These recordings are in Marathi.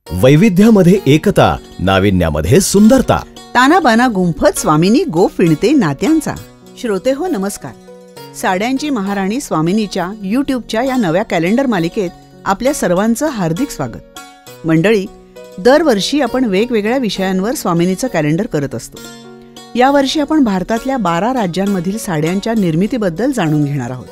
वैविध्यामध्ये एकता, नाविन्यामध्ये सुंदरता. तानाबाना गुंफत स्वामिनी गो फिणते नात्यांचा. श्रोते हो नमस्कार. साड्यांची महाराणी स्वामिनीच्या यूट्यूबच्या या नव्या कॅलेंडर मालिकेत आपल्या सर्वांचं हार्दिक स्वागत. मंडळी, दरवर्षी आपण वेगवेगळ्या विषयांवर स्वामिनीचं कॅलेंडर करत असतो. यावर्षी आपण भारतातल्या 12 राज्यांमधील साड्यांच्या निर्मितीबद्दल जाणून घेणार आहोत.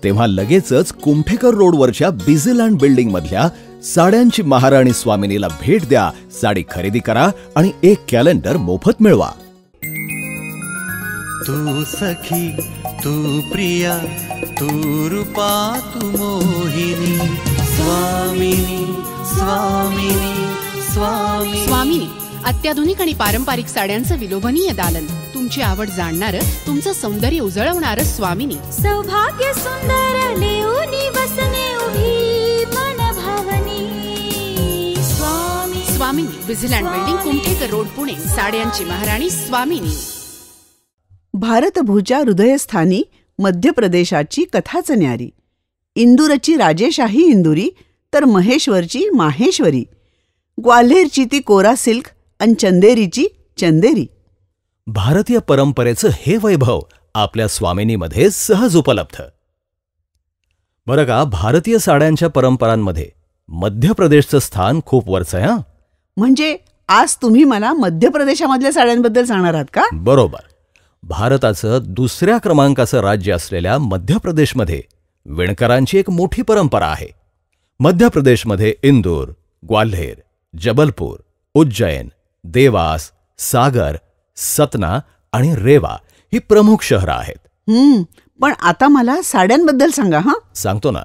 तेव्हा लगेचच कुमठेकर रोडवरच्या बिझीलँड बिल्डिंग मधल्या साड्यांची महाराणी स्वामिनीला भेट द्या, साडी खरेदी करा आणि एक कॅलेंडर मोफत मिळवा. तू सखी, तू प्रिया, तू रूपा, तू मोहिनी. स्वामिनी स्वामिनी स्वामिनी. स्वामिनी अत्याधुनिक आणि पारंपरिक साड्यांचं विलोभनीय दालन. तुमची आवड जाणणारं, तुमचं सौंदर्य उजळवणारं स्वामिनी. सौभाग्य सुंदर लेऊनी वसने उभी मन भावनी. स्वामिनी Busyland building, Kumthekar road, Pune. साड्यांची महाराणी स्वामिनी. भारतभूच्या हृदयस्थानी मध्य प्रदेशाची कथाच न्यारी. इंदूरची राजेशाही इंदुरी तर महेश्वरची माहेश्वरी. ग्वाल्हेरची ती कोरा सिल्क आणि चंदेरीची चंदेरी. भारतीय परंपरेचं हे वैभव आपल्या स्वामिनीमध्ये सहज उपलब्ध. बरं का, भारतीय साड्यांच्या परंपरांमध्ये मध्य प्रदेशचं स्थान खूप वरचं आहे. म्हणजे आज तुम्ही मला मध्य प्रदेशामधल्या साड्यांबद्दल सांगणार आहात का? बरोबर. भारताचं दुसऱ्या क्रमांकाचं राज्य असलेल्या मध्य प्रदेशमध्ये विणकरांची एक मोठी परंपरा आहे. मध्य प्रदेशमध्ये इंदूर, ग्वाल्हेर, जबलपूर, उज्जैन, देवास, सागर, सतना आणि रेवा ही प्रमुख शहरं आहेत. पण आता मला साड्यांबद्दल सांगा. सांगतो ना.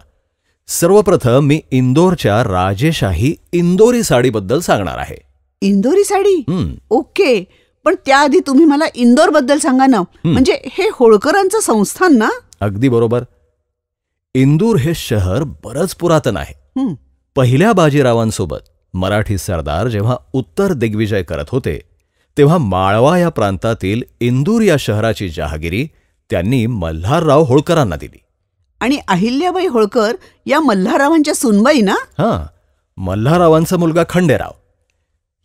सर्वप्रथम मी इंदोरच्या राजेशाही इंदोरी साडीबद्दल सांगणार आहे. इंदोरी साडी? ओके. पण त्याआधी तुम्ही मला इंदोर बद्दल सांगा ना. म्हणजे हे होळकरांचं संस्थान ना? अगदी बरोबर. इंदूर हे शहर बरंच पुरातन आहे. पहिल्या बाजीरावांसोबत मराठी सरदार जेव्हा उत्तर दिग्विजय करत होते तेव्हा माळवा या प्रांतातील इंदूर या शहराची जहागिरी त्यांनी मल्हारराव होळकरांना दिली. आणि अहिल्याबाई होळकर या मल्हाररावांच्या सुनबाई ना? मल्हाररावांचा मुलगा खंडेराव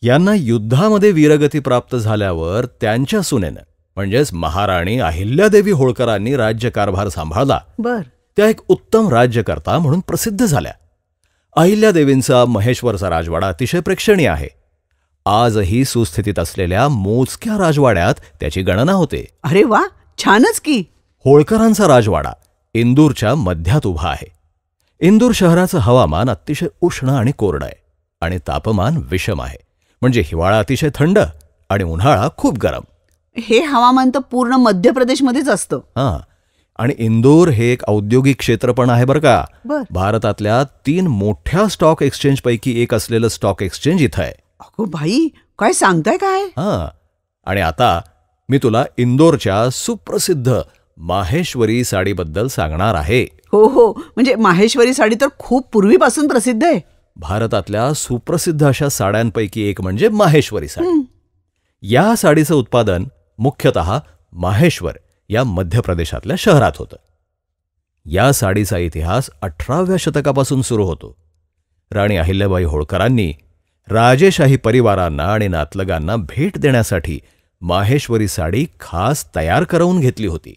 यांना युद्धामध्ये वीरगती प्राप्त झाल्यावर त्यांच्या सुनेनं म्हणजेच महाराणी अहिल्यादेवी होळकरांनी राज्यकारभार सांभाळला. त्या एक उत्तम राज्यकर्ता म्हणून प्रसिद्ध झाल्या. अहिल्यादेवींचा महेश्वरचा राजवाडा अतिशय प्रेक्षणीय आहे. आजही सुस्थितीत असलेल्या मोजक्या राजवाड्यात त्याची गणना होते. अरे वा, छानच की. होळकरांचा राजवाडा इंदूरच्या मध्यात उभा आहे. इंदूर शहराचं हवामान अतिशय उष्ण आणि कोरडं आहे आणि तापमान विषम आहे. म्हणजे हिवाळा अतिशय थंड आणि उन्हाळा खूप गरम. हे हवामान तर पूर्ण मध्य प्रदेशमध्येच असतं. आणि इंदोर हे एक औद्योगिक क्षेत्र पण आहे बरं का. भारतातल्या 3 मोठ्या स्टॉक एक्सचेंज पैकी एक असलेलं स्टॉक एक्सचेंज इथं आहे. अगो भाई, काय सांगताय काय? आणि आता मी तुला इंदोरच्या सुप्रसिद्ध माहेश्वरी साडीबद्दल सांगणार आहे. हो, म्हणजे माहेश्वरी साडी तर खूप पूर्वीपासून प्रसिद्ध आहे. भारतातल्या सुप्रसिद्ध अशा साड्यांपैकी एक म्हणजे माहेश्वरी साडी. या साडीचं उत्पादन मुख्यतः माहेश्वर या मध्य प्रदेशातल्या शहरात होतं. या साडीचा इतिहास 18व्या शतकापासून सुरू होतो. राणी अहिल्याबाई होळकरांनी राजेशाही परिवारांना आणि नातलगांना भेट देण्यासाठी माहेश्वरी साडी खास तयार करून घेतली होती.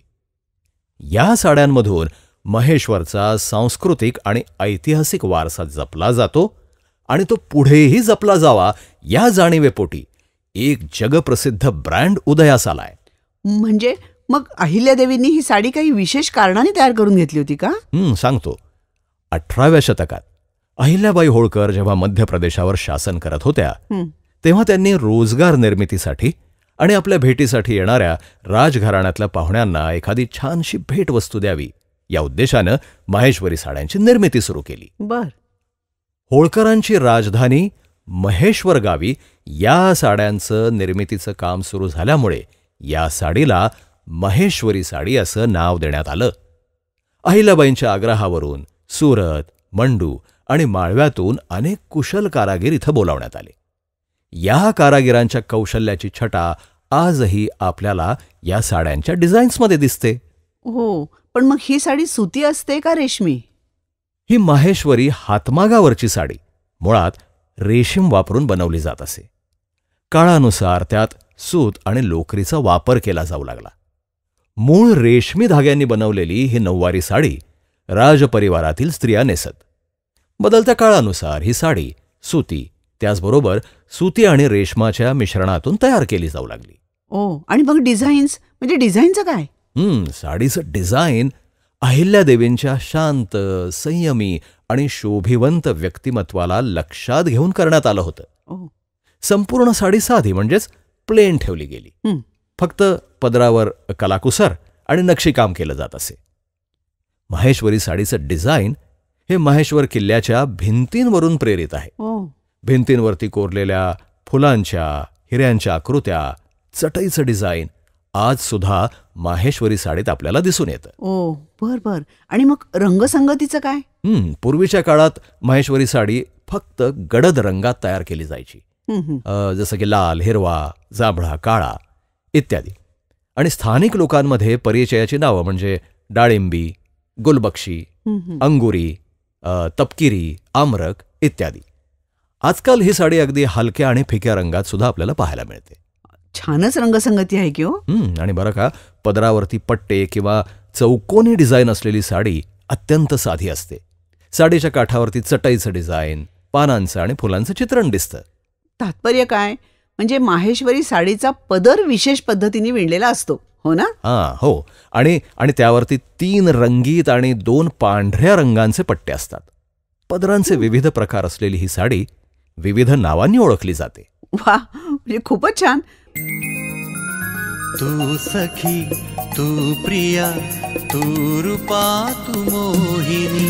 या साड्यांमधून महेश्वरचा सांस्कृतिक आणि ऐतिहासिक वारसा जपला जातो आणि तो पुढेही जपला जावा या जाणीवेपोटी एक जगप्रसिद्ध ब्रँड उदयास आलाय. म्हणजे मग अहिल्यादेवींनी ही साडी काही विशेष कारणाने तयार करून घेतली होती का? सांगतो. 18व्या शतकात अहिल्याबाई होळकर जेव्हा मध्य प्रदेशावर शासन करत होत्या तेव्हा त्यांनी रोजगार निर्मितीसाठी आणि आपल्या भेटीसाठी येणाऱ्या राजघराण्यातल्या पाहुण्यांना एखादी छानशी भेटवस्तू द्यावी या उद्देशानं माहेश्वरी साड्यांची निर्मिती सुरू केली. होळकरांची राजधानी महेश्वर गावी या साड्यांचं निर्मितीचं काम सुरू झाल्यामुळे या साडीला महेश्वरी साडी असं नाव देण्यात आलं. अहिल्याबाईंच्या आग्रहावरून सुरत, मंडू आणि माळव्यातून अनेक कुशल कारागीर इथं बोलावण्यात आले. या कारागिरांच्या कौशल्याची छटा आजही आपल्याला या साड्यांच्या डिझाईन्समध्ये दिसते. पण मग ही साडी सुती असते का रेशमी? ही माहेश्वरी हातमागावरची साडी मुळात रेशीम वापरून बनवली जात असे. काळानुसार त्यात सूत आणि लोकरीचा वापर केला जाऊ लागला. मूळ रेशमी धाग्यांनी बनवलेली ही नऊवारी साडी राजपरिवारातील स्त्रिया नेसत. बदलत्या काळानुसार ही साडी सुती, त्याचबरोबर सुती आणि रेशमाच्या मिश्रणातून तयार केली जाऊ लागली. ओ, आणि मग डिझाईन्स, म्हणजे डिझाईनचं काय? साडीचं डिझाईन अहिल्यादेवींच्या शांत, संयमी आणि शोभिवंत व्यक्तिमत्वाला लक्षात घेऊन करण्यात आलं होतं. ओ, संपूर्ण साडी साधी म्हणजेच प्लेन ठेवली गेली. फक्त पदरावर कलाकुसर आणि नक्षीकाम केलं जात असे. माहेश्वरी साडीचं डिझाईन हे माहेश्वर किल्ल्याच्या भिंतींवरून प्रेरित आहे. ओ, भिंतींवरती कोरलेल्या फुलांच्या, हिऱ्यांच्या आकृत्या, चटईचं डिझाईन आज सुद्धा माहेश्वरी साडीत आपल्याला दिसून येतं. ओ, बर. आणि मग रंगसंगतीचं काय? पूर्वीच्या काळात माहेश्वरी साडी फक्त गडद रंगात तयार केली जायची, जसं की लाल, हिरवा, जांभळा, काळा इत्यादी. आणि स्थानिक लोकांमध्ये परिचयाची नावं म्हणजे डाळिंबी, गुलबक्षी, अंगुरी, तपकिरी, आमरक इत्यादी. आजकाल ही साडी अगदी हलक्या आणि फिक्या रंगात सुद्धा आपल्याला पाहायला मिळते. छानच रंगसंगती आहे की हो. आणि बरं का, पदरावरती पट्टे किंवा चौकोनी डिझाईन असलेली साडी अत्यंत साधी असते. साडीच्या काठावरती चटईचं डिझाईन, पानांचं आणि फुलांचं चित्रण दिसतं. तात्पर्य काय? म्हणजे माहेश्वरी साडीचा पदर विशेष पद्धतीने विणलेला असतो, हो ना? हो. आणि त्यावरती 3 रंगीत आणि 2 पांढऱ्या रंगांचे पट्टे असतात. पदरांचे विविध प्रकार असलेली ही साडी विविध नावांनी ओळखली जाते. वा, म्हणजे खूपच छान. तू सखी, तू प्रिया, तू रूपा, तू मोहिनी.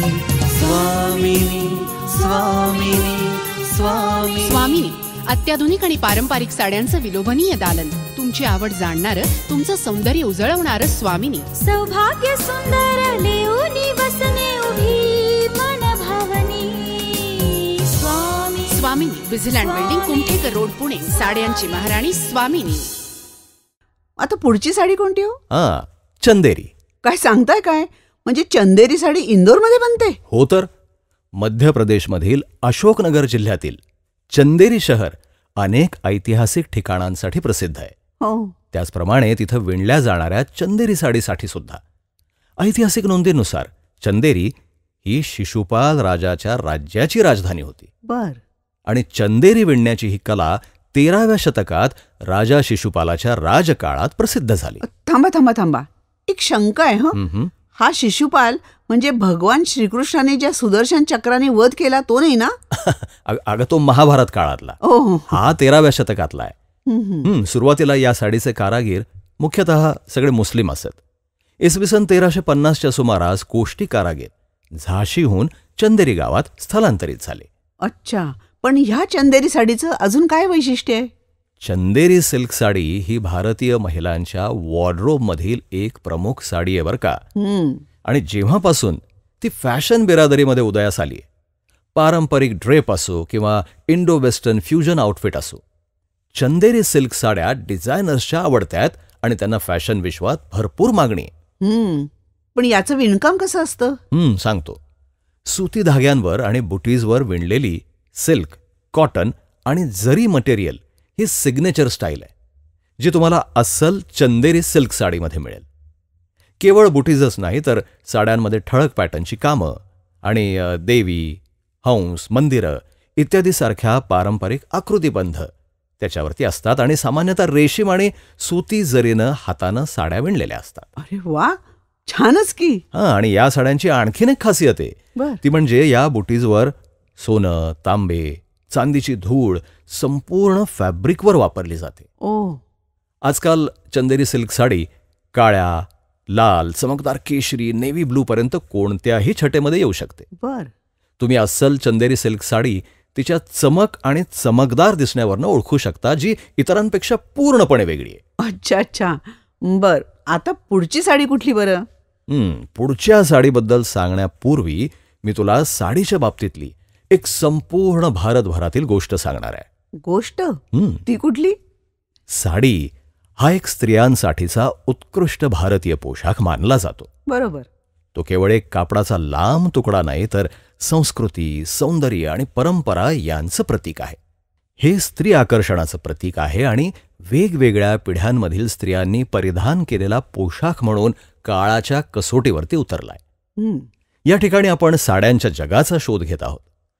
स्वामिनी, स्वामिनी, स्वामी. स्वामिनी अत्याधुनिक आणि पारंपरिक साड्यांचं विलोभनीय दालन. तुमची आवड जाणणारं, तुमचं सौंदर्य उजळवणारं स्वामिनी. सौभाग्य सुंदर लेऊनी वसने उभी मन भावनी. स्वामिनी विझलँड बिल्डिंग, कुमठेकर रोड, पुणे. साड्यांची महाराणी स्वामिनी. आता पुढची साडी कोणती हो? चंदेरी. काय सांगताय काय? म्हणजे चंदेरी साडी इंदोरमध्ये बनते? हो तर. मध्य प्रदेशमधील अशोकनगर जिल्ह्यातील चंदेरी शहर अनेक ऐतिहासिक ठिकाणांसाठी प्रसिद्ध आहे. हो. त्याचप्रमाणे तिथं विणल्या जाणाऱ्या चंदेरी साडीसाठी सुद्धा. ऐतिहासिक नोंदीनुसार चंदेरी ही शिशुपाल राजाच्या राज्याची राजधानी होती. बर. आणि चंदेरी विणण्याची ही कला 13व्या शतकात राजा शिशुपालाच्या राजकाळात प्रसिद्ध झाली. थांबा. एक शंका आहे. हा शिशुपाल म्हणजे भगवान श्रीकृष्णाने ज्या सुदर्शन चक्राने वध केला तो नाही ना? अगं, तो महाभारत काळातला. हा 13व्या शतकातला आहे. सुरुवातीला या साडीचे कारागीर मुख्यतः सगळे मुस्लिम असत. इसवी सन 1350च्या सुमारास कोष्टी कारागीर झाशीहून चंदेरी गावात स्थलांतरित झाले. अच्छा, पण ह्या चंदेरी साडीचं अजून काय वैशिष्ट्य आहे? चंदेरी सिल्क साडी ही भारतीय महिलांच्या वॉर्डरोबमधील एक प्रमुख साडी आहे बरं का. आणि जेव्हापासून ती फॅशन बिरादरीमध्ये उदयास आली, पारंपरिक ड्रेप असो किंवा इंडो वेस्टर्न फ्युजन आउटफिट असो, चंदेरी सिल्क साड्या डिझायनर्सच्या आवडत्यात आणि त्यांना फॅशन विश्वात भरपूर मागणी आहे. पण याचं विणकाम कसं असतं? सांगतो. सुती धाग्यांवर आणि बुटीजवर विणलेली सिल्क, कॉटन आणि जरी मटेरियल ही सिग्नेचर स्टाईल आहे, जी तुम्हाला अस्सल चंदेरी सिल्क साडीमध्ये मिळेल. केवळ बुटीजच नाही तर साड्यांमध्ये ठळक पॅटर्नची कामं आणि देवी, हंस, मंदिरं इत्यादी सारख्या पारंपरिक आकृतिबंध त्याच्यावरती असतात. आणि सामान्यतः रेशीम आणि सुती जरीनं हातानं साड्या विणलेल्या असतात. अरे वा, छानच की. आणि या साड्यांची आणखीन एक खासियत आहे, ती म्हणजे या बुटीजवर सोनं, तांबे, चांदीची धूळ संपूर्ण फॅब्रिकवर वापरली जाते. आजकाल चंदेरी सिल्क साडी काळ्या, लाल, चमकदार केशरी, नेव्ही ब्लू पर्यंत कोणत्याही छटेमध्ये येऊ शकते. तुम्ही अस्सल चंदेरी सिल्क साडी तिच्या चमक आणि चमकदार दिसण्यावरनं ओळखू शकता, जी इतरांपेक्षा पूर्णपणे वेगळी आहे. अच्छा. बर, आता पुढची साडी कुठली बरं? पुढच्या साडीबद्दल सांगण्यापूर्वी मी तुला साडीच्या बाबतीतली एक संपूर्ण भारतभरातील गोष्ट सांगणार आहे. गोष्ट? ती कुठली? साडी हा एक स्त्रियांसाठीचा उत्कृष्ट भारतीय पोशाख मानला जातो. बरोबर. तो केवळ एक कापडाचा लांब तुकडा नाही, तर संस्कृती, सौंदर्य आणि परंपरा यांचं प्रतीक आहे. हे स्त्री आकर्षणाचं प्रतीक आहे आणि वेगवेगळ्या पिढ्यांमधील स्त्रियांनी परिधान केलेला पोशाख म्हणून काळाच्या कसोटीवरती उतरलाय. या ठिकाणी आपण साड्यांच्या जगाचा शोध घेत आहोत.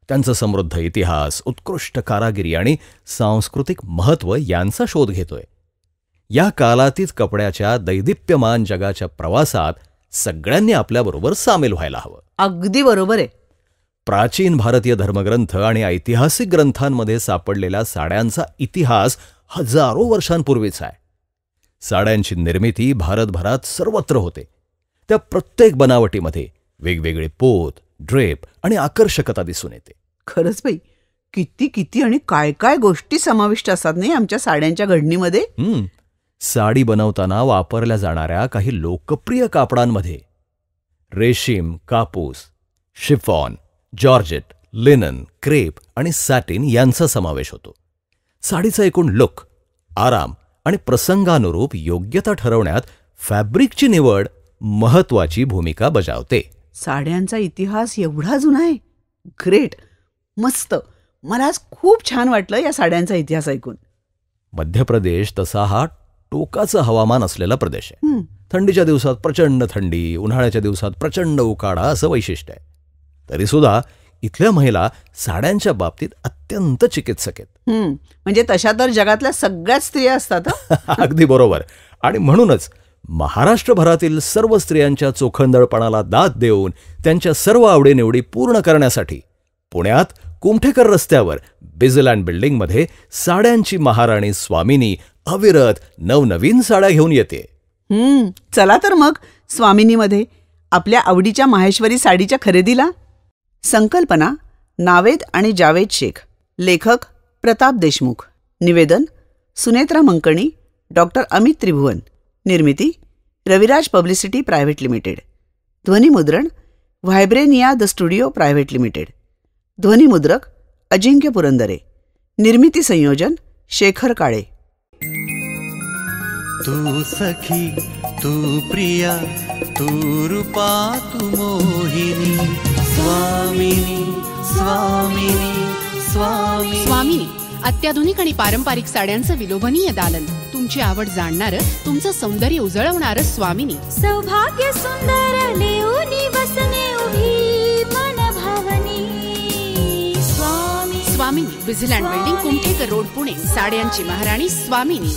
त्यांचा समृद्ध इतिहास, उत्कृष्ट कारागिरी आणि सांस्कृतिक महत्त्व यांचा शोध घेतोय. या कालातीत कपड्याच्या दैदिप्यमान जगाच्या प्रवासात सगळ्यांनी आपल्याबरोबर सामील व्हायला हवं. अगदी बरोबर आहे. प्राचीन भारतीय धर्मग्रंथ आणि ऐतिहासिक ग्रंथांमध्ये सापडलेल्या साड्यांचा इतिहास हजारो वर्षांपूर्वीचा आहे. साड्यांची निर्मिती भारतभरात सर्वत्र होते. त्या प्रत्येक बनावटीमध्ये वेगवेगळे पोत, ड्रेप आणि आकर्षकता दिसून येते. खरंच बाई, किती किती आणि काय काय गोष्टी समाविष्ट असतात नाही आमच्या साड्यांच्या घडणीमध्ये. साडी बनवताना वापरल्या जाणाऱ्या काही लोकप्रिय कापडांमध्ये रेशीम, कापूस, शिफॉन, जॉर्जेट, लिनन, क्रेप आणि सॅटिन यांचा समावेश होतो. साडीचा एकूण लुक, आराम आणि प्रसंगानुरूप योग्यता ठरवण्यात फॅब्रिकची निवड महत्वाची भूमिका बजावते. साड्यांचा इतिहास एवढा जुना आहे. ग्रेट, मस्त. मला आज खूप छान वाटलं या साड्यांचा इतिहास ऐकून. मध्य प्रदेश तसा हा टोकाचं हवामान असलेला प्रदेश आहे. थंडीच्या दिवसात प्रचंड थंडी, उन्हाळ्याच्या दिवसात प्रचंड उकाडा असं वैशिष्ट्य आहे. तरीसुद्धा इथल्या महिला साड्यांच्या बाबतीत अत्यंत चिकित्सक आहेत. म्हणजे तशा तर जगातल्या सगळ्याच स्त्रिया असतात. अगदी बरोबर. आणि म्हणूनच महाराष्ट्रभरातील सर्व स्त्रियांच्या चोखंदळपणाला दाद देऊन त्यांच्या सर्व आवडीनिवडी पूर्ण करण्यासाठी पुण्यात कुमठेकर रस्त्यावर बिझलँड बिल्डिंगमध्ये साड्यांची महाराणी स्वामिनी अविरत नवनवीन साड्या घेऊन येते. चला तर मग स्वामिनीमध्ये आपल्या आवडीच्या माहेश्वरी साडीच्या खरेदीला. संकल्पना नावेद आणि जावेद शेख. लेखक प्रताप देशमुख. निवेदन सुनेत्रा मंकणी, डॉक्टर अमित त्रिभुवन. निर्मिती रविराज पब्लिसिटी प्रायव्हेट लिमिटेड. ध्वनिमुद्रण व्हायब्रेनिया द स्टुडिओ प्रायव्हेट लिमिटेड. ध्वनिमुद्रक अजिंक्य पुरंदरे. निर्मिती संयोजन शेखर काळे. तू सखी, तू प्रिया, तू रूपा, तू मोहिनी. स्वामिनी, स्वामिनी, स्वामिनी. स्वामिनी अत्याधुनिक आणि पारंपरिक साड्यांचं विलोभनीय दालन. तुमची आवड जाणणारं, तुमचं सौंदर्य उजळवणारं स्वामिनी. सौभाग्य सुंदर लेऊनी वसने उभी मन भावनी. Swami. Swamini, Bizland building, Kumthekar road, Pune. साड्यांची महाराणी स्वामिनी.